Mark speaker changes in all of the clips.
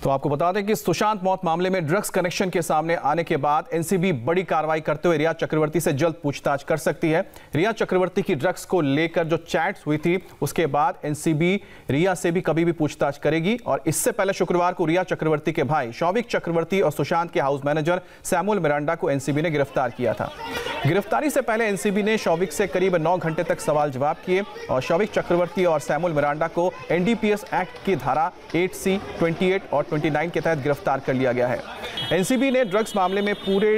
Speaker 1: तो आपको बता दें कि सुशांत मौत मामले में ड्रग्स कनेक्शन के सामने आने के बाद एनसीबी बड़ी कार्रवाई करते हुए रिया चक्रवर्ती से जल्द पूछताछ कर सकती है। रिया चक्रवर्ती की ड्रग्स को लेकर जो चैट्स हुई थी उसके बाद एनसीबी रिया से भी कभी भी पूछताछ करेगी। और इससे पहले शुक्रवार को रिया चक्रवर्ती के भाई शौविक चक्रवर्ती और सुशांत के हाउस मैनेजर सैमुअल मिरांडा को एनसीबी ने गिरफ्तार किया था। गिरफ्तारी से पहले एनसीबी ने शौविक से करीब 9 घंटे तक सवाल जवाब किए और शौविक चक्रवर्ती और सैमुअल मिरांडा को एनडीपीएस एक्ट की धारा 8C, 28 और 29 के तहत गिरफ्तार कर लिया गया है। एनसीबी ने ड्रग्स मामले में पूरे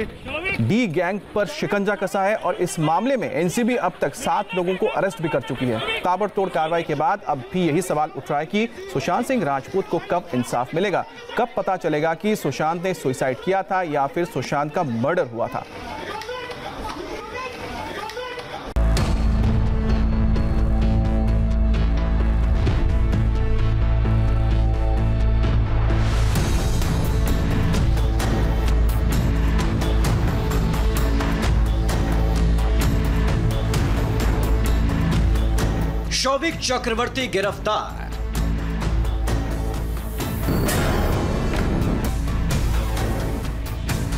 Speaker 1: डी गैंग पर शिकंजा कसा है और इस मामले में एनसीबी अब तक 7 लोगों को अरेस्ट भी कर चुकी है। ताबड़तोड़ कार्रवाई के बाद अब भी यही सवाल उठ रहा है कि सुशांत सिंह राजपूत को कब इंसाफ मिलेगा, कब पता चलेगा कि सुशांत ने सुसाइड किया था या फिर सुशांत का मर्डर हुआ था।
Speaker 2: शौविक चक्रवर्ती गिरफ्तार।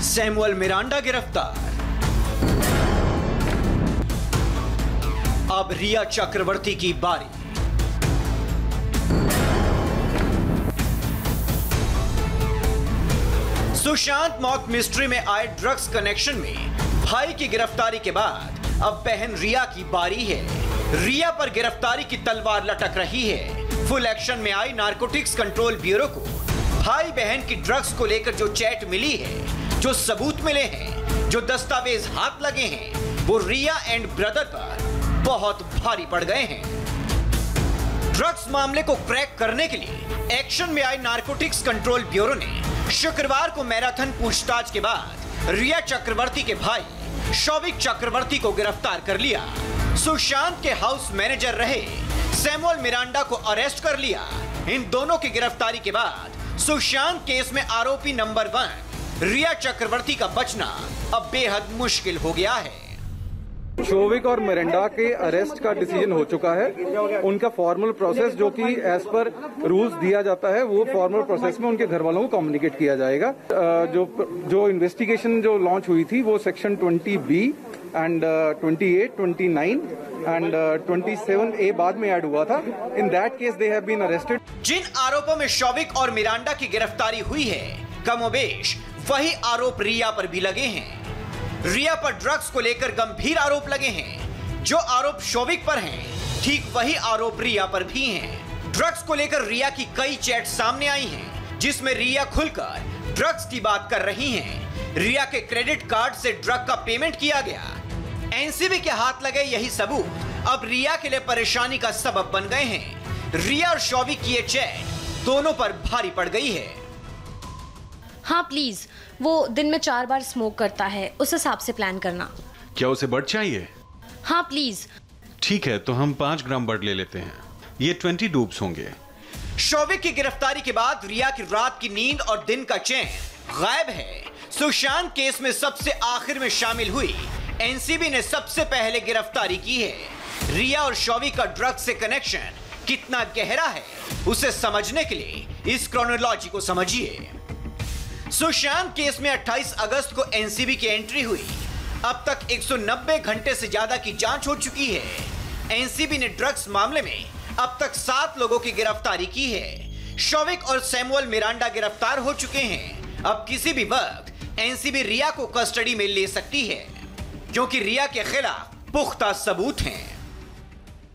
Speaker 2: सैमुअल मिरांडा गिरफ्तार। अब रिया चक्रवर्ती की बारी। सुशांत मौत मिस्ट्री में आए ड्रग्स कनेक्शन में भाई की गिरफ्तारी के बाद अब बहन रिया की बारी है। रिया पर गिरफ्तारी की तलवार लटक रही है। फुल एक्शन में आई नारकोटिक्स कंट्रोल ब्यूरो को भाई बहन की ड्रग्स को लेकर जो चैट मिली है, जो सबूत मिले हैं, जो दस्तावेज हाथ लगे हैं, वो रिया एंड ब्रदर पर बहुत भारी पड़ गए हैं। ड्रग्स मामले को क्रैक करने के लिए एक्शन में आई नारकोटिक्स कंट्रोल ब्यूरो ने शुक्रवार को मैराथन पूछताछ के बाद रिया चक्रवर्ती के भाई शौविक चक्रवर्ती को गिरफ्तार कर लिया। सुशांत के हाउस मैनेजर रहे सैमुअल मिरांडा को अरेस्ट कर लिया। इन दोनों की गिरफ्तारी के बाद सुशांत केस में आरोपी नंबर 1 रिया चक्रवर्ती का बचना अब बेहद मुश्किल हो गया है।
Speaker 3: शौविक और मिरांडा के अरेस्ट का डिसीजन हो चुका है। उनका फॉर्मल प्रोसेस जो कि एज पर रूल्स दिया जाता है, वो फॉर्मल प्रोसेस में उनके घर वालों को कम्युनिकेट किया जाएगा। जो इन्वेस्टिगेशन जो लॉन्च हुई थी वो section 20B and 28, 29 and 27A बाद में ऐड हुआ था। In that case they have been arrested.
Speaker 2: जिन आरोपों में शौविक और मिरांडा की गिरफ्तारी हुई है, कमोबेश वही आरोप रिया पर भी लगे हैं। रिया पर ड्रग्स को लेकर गंभीर आरोप लगे हैं। जो आरोप शौविक पर हैं, ठीक वही आरोप रिया पर भी हैं। ड्रग्स को लेकर रिया की कई चैट सामने आई हैं, जिसमें रिया खुलकर ड्रग्स की बात कर रही हैं। रिया के क्रेडिट कार्ड से ड्रग का पेमेंट किया गया। एनसीबी के हाथ लगे यही सबूत अब रिया के लिए परेशानी का सबब बन गए हैं। रिया और शौविक की ये चैट दोनों पर भारी पड़ गई है।
Speaker 4: हाँ प्लीज, वो दिन में 4 बार स्मोक करता है, उस हिसाब से प्लान करना।
Speaker 5: क्या उसे बड चाहिए?
Speaker 4: हाँ प्लीज।
Speaker 5: ठीक है, तो हम 5 ग्राम बड ले लेते हैं। ये 20 डूब्स होंगे।
Speaker 2: शौविक की गिरफ्तारी के बाद रिया की रात की नींद और दिन का चैन गायब है। सुशांत केस में सबसे आखिर में शामिल हुई एनसीबी ने सबसे पहले गिरफ्तारी की है। रिया और शौविक का ड्रग्स से कनेक्शन कितना गहरा है, उसे समझने के लिए इस क्रोनोलॉजी को समझिए। सुशांत केस में 28 अगस्त को एनसीबी की एंट्री हुई। अब तक 190 घंटे से ज्यादा की जांच हो चुकी है। एनसीबी ने ड्रग्स मामले में अब तक 7 लोगों की गिरफ्तारी की है। शौविक और सैमुअल मिरांडा गिरफ्तार हो चुके हैं। अब किसी भी वक्त एनसीबी रिया को कस्टडी में ले सकती है, क्योंकि रिया के खिलाफ पुख्ता सबूत हैं।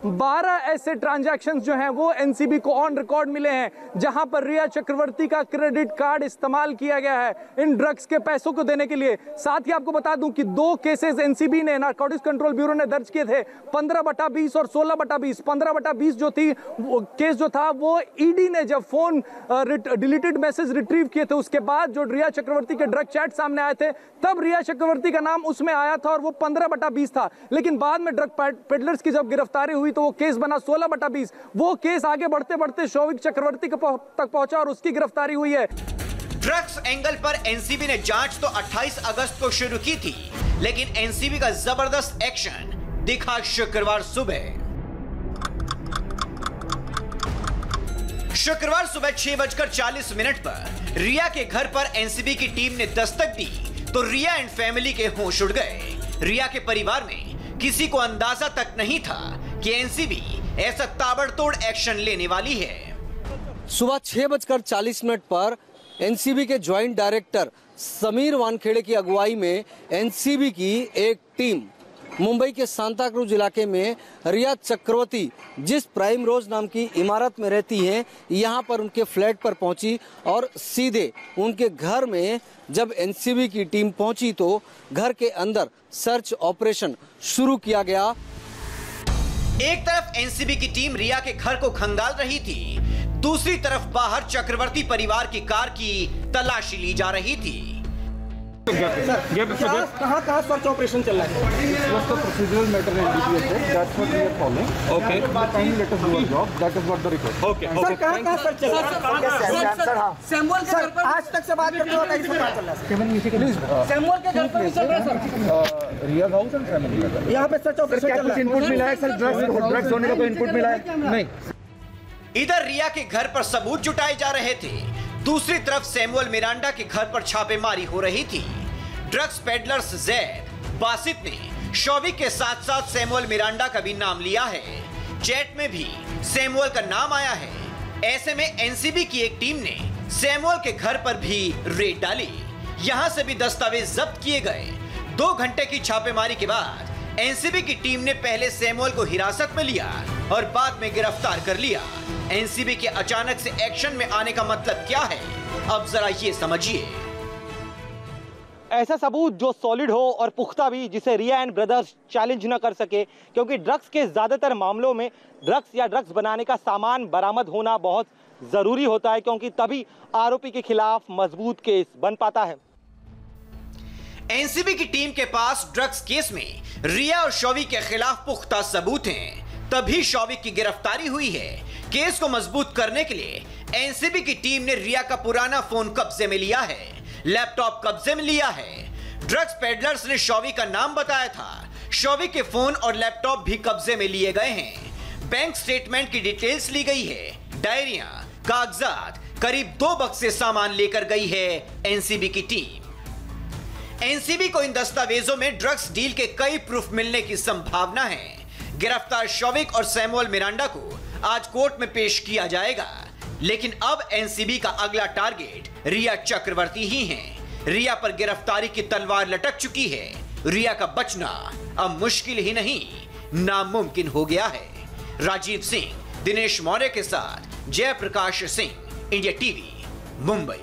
Speaker 6: 12 ऐसे ट्रांजैक्शंस जो हैं वो एनसीबी को ऑन रिकॉर्ड मिले हैं, जहां पर रिया चक्रवर्ती का क्रेडिट कार्ड इस्तेमाल किया गया है इन ड्रग्स के पैसों को देने के लिए। साथ ही आपको बता दूं कि 2 केसेस एनसीबी ने, नारकोटिक्स कंट्रोल ब्यूरो ने दर्ज किए थे, 15/20 और 16/20। 15/20 जो थी वो केस जो था वो ईडी ने जब फोन डिलीटेड मैसेज रिट्रीव किए थे, उसके बाद जो रिया चक्रवर्ती के ड्रग चैट सामने आए थे, तब रिया चक्रवर्ती का नाम उसमें आया था और वो 15/20 था। लेकिन बाद में ड्रग पेडलर्स की जब गिरफ्तारी हुई तो वो केस बना 16/20। वो केस आगे बढ़ते बढ़ते शौविक चक्रवर्ती तक पहुंचा और उसकी गिरफ्तारी हुई है।
Speaker 2: ड्रग्स एंगल पर एनसीबी ने जांच तो 28 अगस्त को शुरू की थी, लेकिन एनसीबी का जबरदस्त एक्शन दिखा शुक्रवार सुबह। शुक्रवार सुबह 6:40 पर रिया के घर पर एनसीबी की टीम ने दस्तक दी तो रिया एंड फैमिली के होश उड़ गए। रिया के परिवार में किसी को अंदाजा तक नहीं था कि एनसीबी ऐसा ताबड़तोड़ एक्शन लेने वाली है।
Speaker 7: सुबह 6:40 पर एनसीबी के ज्वाइंट डायरेक्टर समीर वानखेड़े की अगुवाई में एनसीबी की एक टीम मुंबई के सांता क्रूज इलाके में रिया चक्रवर्ती जिस प्राइम रोज नाम की इमारत में रहती हैं, यहां पर उनके फ्लैट पर पहुंची और सीधे उनके घर में जब एनसीबी की टीम पहुंची तो घर के अंदर सर्च ऑपरेशन शुरू किया गया।
Speaker 2: एक तरफ एनसीबी की टीम रिया के घर को खंगाल रही थी, दूसरी तरफ बाहर चक्रवर्ती परिवार की कार की तलाशी ली जा रही थी।
Speaker 3: कहाँ सर्च ऑपरेशन चल रहा है? प्रोसीजरल मैटर है, that's what we are following. Okay, kindly let us do our job, that is what the request. Okay, sir कहाँ सर्च चल रहा है? सर हां, सैमुअल के घर पर आज तक से बात करते हो कैसे पता चल रहा है? केवल नीचे प्लीज, सैमुअल के घर पर चल रहा है sir. Riya house and family, यहां पे सर्च ऑपरेशन चल रहा है। इनपुट मिला है सर? ड्रग्स होने का कोई इनपुट मिला है? नहीं।
Speaker 2: इधर रिया के घर पर सबूत जुटाए जा रहे थे, दूसरी तरफ सैमुअल मिरांडा के घर पर छापेमारी हो रही थी। ड्रग्स पेडलर्स जैद बासित ने शौविक के साथ साथ सैमुअल मिरांडा का भी नाम लिया है। चैट में भी सैमुअल का नाम आया है। ऐसे में एनसीबी की एक टीम ने सैमुअल के घर पर भी रेड डाली, यहां से भी दस्तावेज जब्त किए गए। 2 घंटे की छापेमारी के बाद एनसीबी की टीम ने पहले सैमुअल को हिरासत में लिया और बाद में गिरफ्तार कर लिया। एनसीबी के अचानक से एक्शन में आने का मतलब क्या है, अब जरा ये समझिए।
Speaker 8: ऐसा सबूत जो सॉलिड हो और पुख्ता भी, जिसे रिया एंड ब्रदर्स चैलेंज न कर सके, क्योंकि ड्रग्स के ज्यादातर मामलों में ड्रग्स या ड्रग्स बनाने का सामान बरामद होना बहुत जरूरी होता है, क्योंकि तभी आरोपी के खिलाफ मजबूत केस बन पाता है।
Speaker 2: एनसीबी की टीम के पास ड्रग्स केस में रिया और शौविक के खिलाफ पुख्ता सबूत हैं, तभी शौविक की गिरफ्तारी हुई है। केस को मजबूत करने के लिए एनसीबी की टीम ने रिया का पुराना फोन कब्जे में लिया है, लैपटॉप कब्जे में लिया है। ड्रग्स पेडलर्स ने शौविक का नाम बताया था, शौविक के फोन और लैपटॉप भी कब्जे में लिए गए हैं। बैंक स्टेटमेंट की डिटेल्स ली गई है, डायरियां, कागजात, करीब 2 बक्से सामान लेकर गई है एनसीबी की टीम। एनसीबी को इन दस्तावेजों में ड्रग्स डील के कई प्रूफ मिलने की संभावना है। गिरफ्तार शौविक और सैमुअल मिरांडा को आज कोर्ट में पेश किया जाएगा, लेकिन अब एनसीबी का अगला टारगेट रिया चक्रवर्ती ही हैं। रिया पर गिरफ्तारी की तलवार लटक चुकी है। रिया का बचना अब मुश्किल ही नहीं, नामुमकिन हो गया है। राजीव सिंह, दिनेश मौर्य के साथ जयप्रकाश सिंह, इंडिया टीवी, मुंबई।